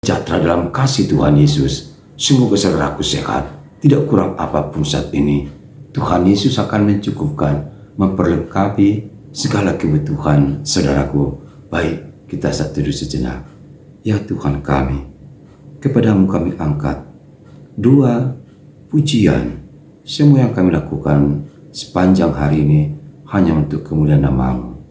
Sejahtera dalam kasih Tuhan Yesus. Semoga saudaraku sehat, tidak kurang apapun saat ini. Tuhan Yesus akan mencukupkan, memperlengkapi segala kebutuhan saudaraku. Baik, kita satu dulu sejenak. Ya Tuhan kami, kepadamu kami angkat dua pujian. Semua yang kami lakukan sepanjang hari ini hanya untuk kemuliaan nama-Mu.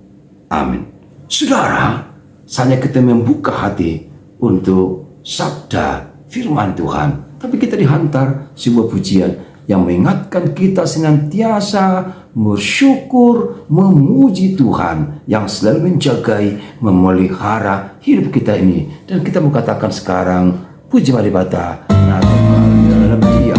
Amin. Saudara, saatnya kita membuka hati untuk sabda firman Tuhan. Tapi kita dihantar sebuah pujian yang mengingatkan kita senantiasa bersyukur, memuji Tuhan yang selalu menjagai, memelihara hidup kita ini. Dan kita mau katakan sekarang, puji mari bata, dalam Dia.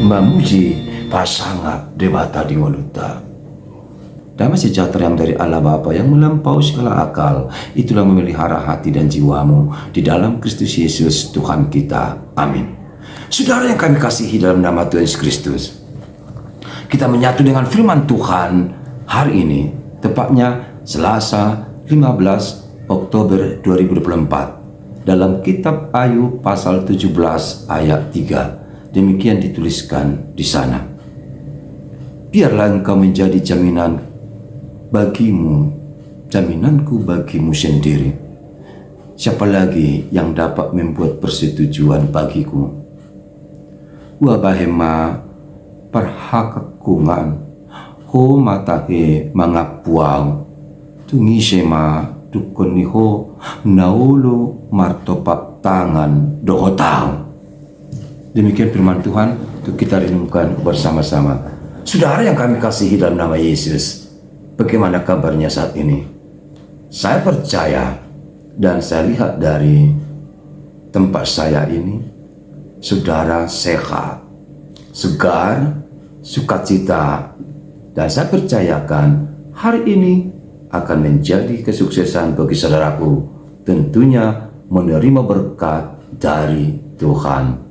Memuji pasangan debata di waluta. Damai sejahtera yang dari Allah Bapa yang melampaui segala akal, itulah memelihara hati dan jiwamu di dalam Kristus Yesus Tuhan kita. Amin. Saudara yang kami kasihi dalam nama Tuhan Yesus Kristus, kita menyatu dengan firman Tuhan hari ini, tepatnya Selasa 15 Oktober 2024, dalam kitab Ayub pasal 17 ayat 3. Demikian dituliskan di sana. Biarlah engkau menjadi jaminan bagimu, jaminanku bagimu sendiri. Siapa lagi yang dapat membuat persetujuan bagiku? Wabahema perhakakungan ho matahe mangapuang tungi sema dukun ni ho naulu martopak tangan dohotang. Demikian firman Tuhan untuk kita renungkan bersama-sama. Saudara yang kami kasihi dalam nama Yesus, bagaimana kabarnya saat ini? Saya percaya dan saya lihat dari tempat saya ini, saudara sehat, segar, sukacita, dan saya percayakan hari ini akan menjadi kesuksesan bagi saudaraku, tentunya menerima berkat dari Tuhan.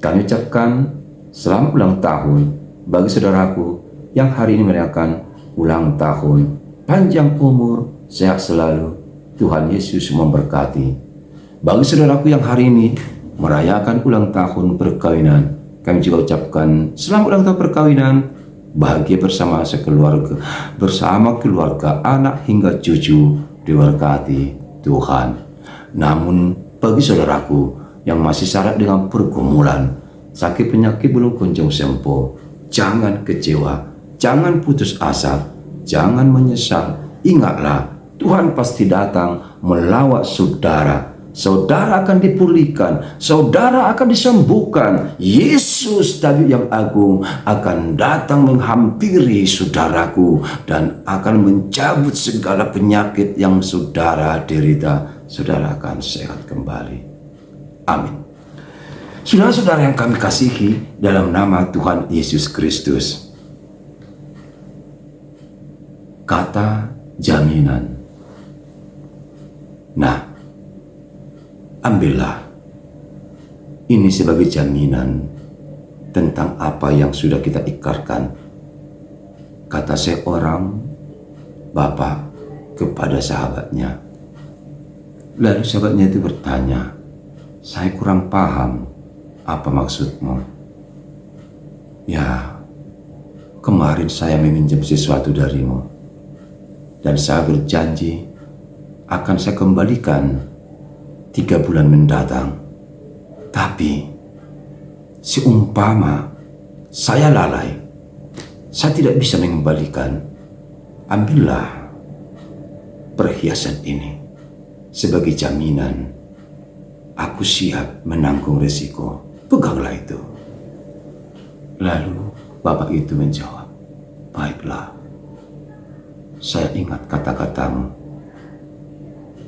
Kami ucapkan selamat ulang tahun bagi saudaraku yang hari ini merayakan ulang tahun. Panjang umur, sehat selalu, Tuhan Yesus memberkati. Bagi saudaraku yang hari ini merayakan ulang tahun perkawinan, kami juga ucapkan selamat ulang tahun perkawinan, bahagia bersama sekeluarga, bersama keluarga, anak hingga cucu, diberkati Tuhan. Namun bagi saudaraku yang masih syarat dengan pergumulan, sakit penyakit belum kunjung sembuh, jangan kecewa, jangan putus asa, jangan menyesal. Ingatlah, Tuhan pasti datang melawat saudara. Saudara akan dipulihkan, saudara akan disembuhkan. Yesus tabib yang agung akan datang menghampiri saudaraku dan akan mencabut segala penyakit yang saudara derita. Saudara akan sehat kembali. Amin. Saudara-saudara yang kami kasihi dalam nama Tuhan Yesus Kristus, kata jaminan. Nah, ambillah ini sebagai jaminan tentang apa yang sudah kita ikrarkan. Kata seorang bapak kepada sahabatnya. Lalu sahabatnya itu bertanya, saya kurang paham apa maksudmu. Ya, kemarin saya meminjam sesuatu darimu dan saya berjanji akan saya kembalikan 3 bulan mendatang. Tapi seumpama saya lalai, saya tidak bisa mengembalikan, ambillah perhiasan ini sebagai jaminan. Aku siap menanggung risiko. Peganglah itu. Lalu bapak itu menjawab, baiklah, saya ingat kata-katamu.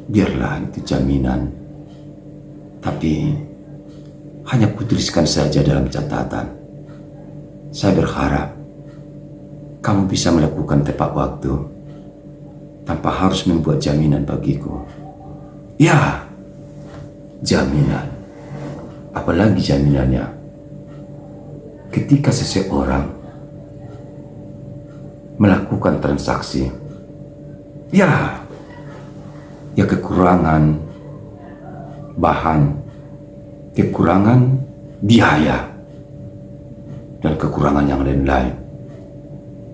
Biarlah itu jaminan, tapi hanya kutuliskan saja dalam catatan. Saya berharap kamu bisa melakukan tepat waktu tanpa harus membuat jaminan bagiku. Ya, jaminan. Apalagi jaminannya? Ketika seseorang melakukan transaksi, ya kekurangan bahan, kekurangan biaya, dan kekurangan yang lain-lain.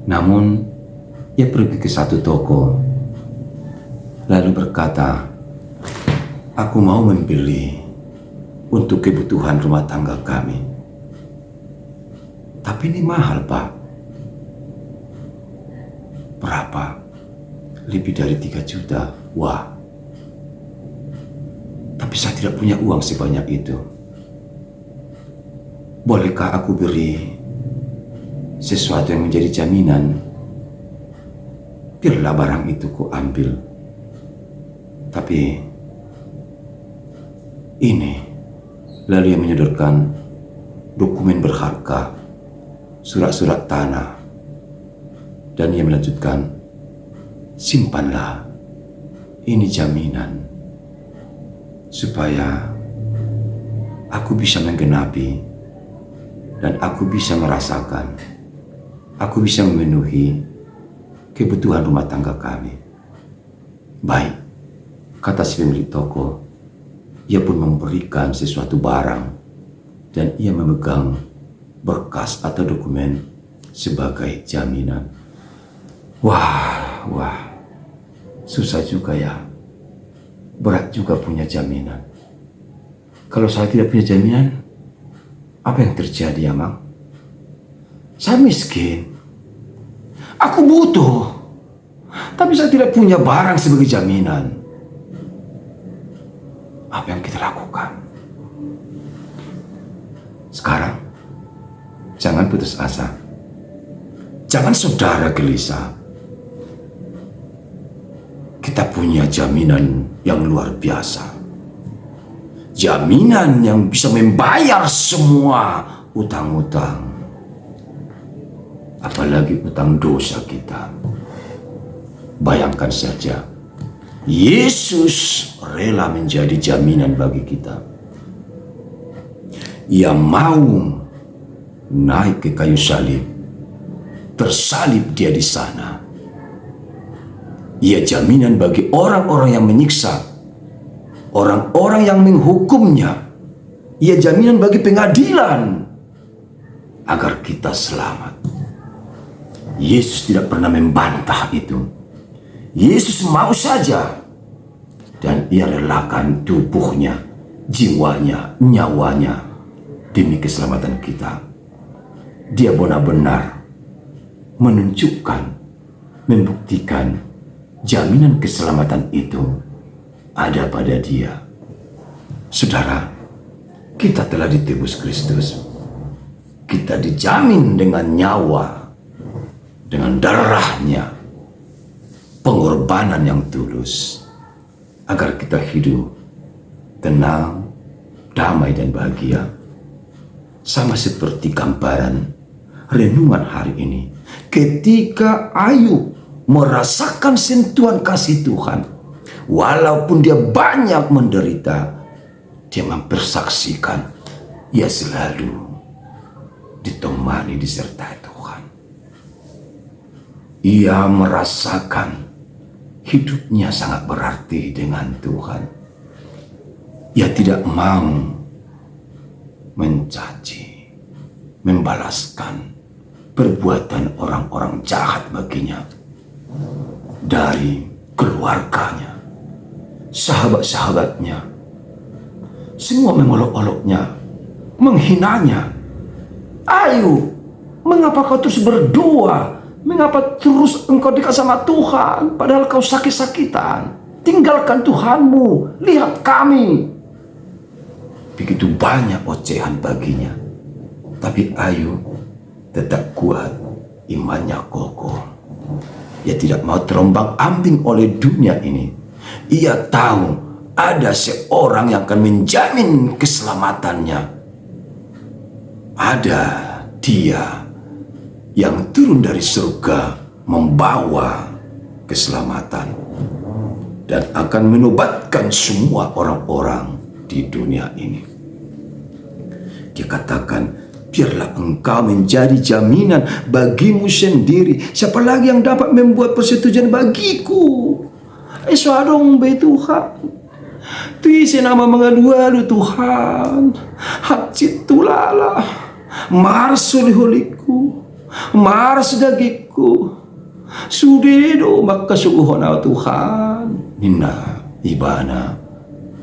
Namun, ia pergi ke satu toko, lalu berkata, aku mau membeli untuk kebutuhan rumah tangga kami. Tapi ini mahal, Pak. Berapa? Lebih dari 3 juta. Wah. Tapi saya tidak punya uang sebanyak itu. Bolehkah aku beri sesuatu yang menjadi jaminan? Biarlah barang itu ku ambil. Tapi ini, lalu ia menyodorkan dokumen berharga, surat-surat tanah, dan ia melanjutkan, simpanlah, ini jaminan, supaya aku bisa menggenapi dan aku bisa merasakan, aku bisa memenuhi kebutuhan rumah tangga kami. Baik, kata si pemilik toko. Ia pun memberikan sesuatu barang dan ia memegang berkas atau dokumen sebagai jaminan. Wah, susah juga ya. Berat juga punya jaminan. Kalau saya tidak punya jaminan, apa yang terjadi ya, Mang? Saya miskin. Aku butuh. Tapi saya tidak punya barang sebagai jaminan. Apa yang kita lakukan? Sekarang, jangan putus asa. Jangan saudara gelisah. Kita punya jaminan yang luar biasa. Jaminan yang bisa membayar semua utang-utang. Apalagi utang dosa kita. Bayangkan saja, Yesus rela menjadi jaminan bagi kita. Ia mau naik ke kayu salib, tersalib dia di sana. Ia jaminan bagi orang-orang yang menyiksa, orang-orang yang menghukumnya. Ia jaminan bagi pengadilan agar kita selamat. Yesus tidak pernah membantah itu. Yesus mau saja, dan ia relakan tubuhnya, jiwanya, nyawanya demi keselamatan kita. Dia benar-benar menunjukkan, membuktikan jaminan keselamatan itu ada pada dia. Saudara, kita telah ditebus Kristus. Kita dijamin dengan nyawa, dengan darahnya, pengorbanan yang tulus, agar kita hidup tenang, damai dan bahagia. Sama seperti gambaran renungan hari ini. Ketika Ayub merasakan sentuhan kasih Tuhan, walaupun dia banyak menderita, dia mempersaksikan ia selalu ditemani, disertai Tuhan. Ia merasakan hidupnya sangat berarti dengan Tuhan. Ia tidak mau mencaci, membalaskan perbuatan orang-orang jahat baginya. Dari keluarganya, sahabat-sahabatnya, semua mengolok-oloknya, menghinanya. Ayo, mengapa kau terus berdoa? Mengapa terus engkau dekat sama Tuhan padahal kau sakit-sakitan? Tinggalkan Tuhanmu, lihat kami. Begitu banyak ocehan baginya. Tapi Ayub tetap kuat, imannya kokoh. Ia tidak mau terombang-ambing oleh dunia ini. Ia tahu ada seorang yang akan menjamin keselamatannya. Ada Dia yang turun dari surga membawa keselamatan dan akan menobatkan semua orang-orang di dunia ini. Dia katakan, biarlah engkau menjadi jaminan bagimu sendiri. Siapa lagi yang dapat membuat persetujuan bagiku? Eswadong be Tuhan. Tuisi nama mengalu Tuhan. Hacit tulala. Mars oliholiku. Mars dagiku. Sudedo maka suguhona Tuhan. Nina ibana.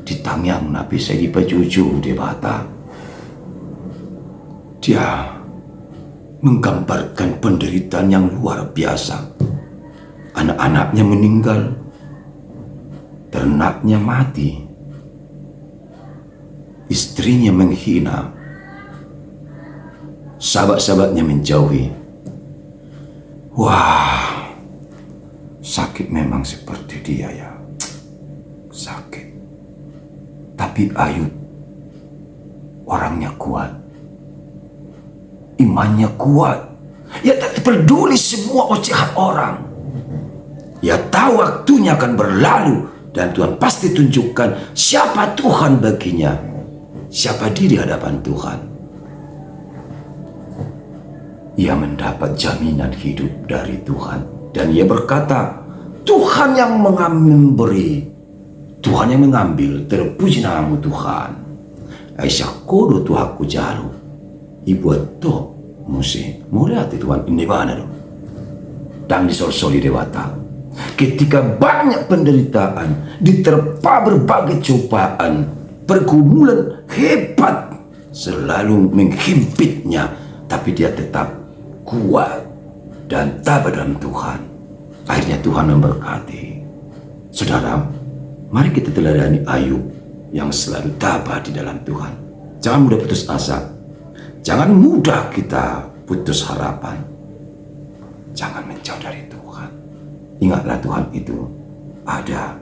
Ditangyang napi saya dipajuju di bata. Dia menggambarkan penderitaan yang luar biasa. Anak-anaknya meninggal, ternaknya mati, istrinya menghina, sahabat-sahabatnya menjauhi. Wah, sakit memang seperti dia ya, sakit. Tapi Ayub orangnya kuat. Imannya kuat. Ia tak peduli semua ocehan orang. Ia tahu waktunya akan berlalu dan Tuhan pasti tunjukkan siapa Tuhan baginya, siapa dia di hadapan Tuhan. Ia mendapat jaminan hidup dari Tuhan dan ia berkata, Tuhan yang memberi, Tuhan yang mengambil, terpuji namamu Tuhan. Aisyah kodo Tuhanku jalu. Ibuat to musi mulai hati Tuhan ini mana dong dan disol-soli dewata ketika banyak penderitaan diterpa berbagai cobaan, pergumulan hebat selalu menghimpitnya, tapi dia tetap kuat, dan tabah dalam Tuhan. Akhirnya Tuhan memberkati. Saudara, mari kita teladani Ayub yang selalu tabah di dalam Tuhan. Jangan mudah putus asa. Jangan mudah kita putus harapan. Jangan menjauh dari Tuhan. Ingatlah Tuhan itu ada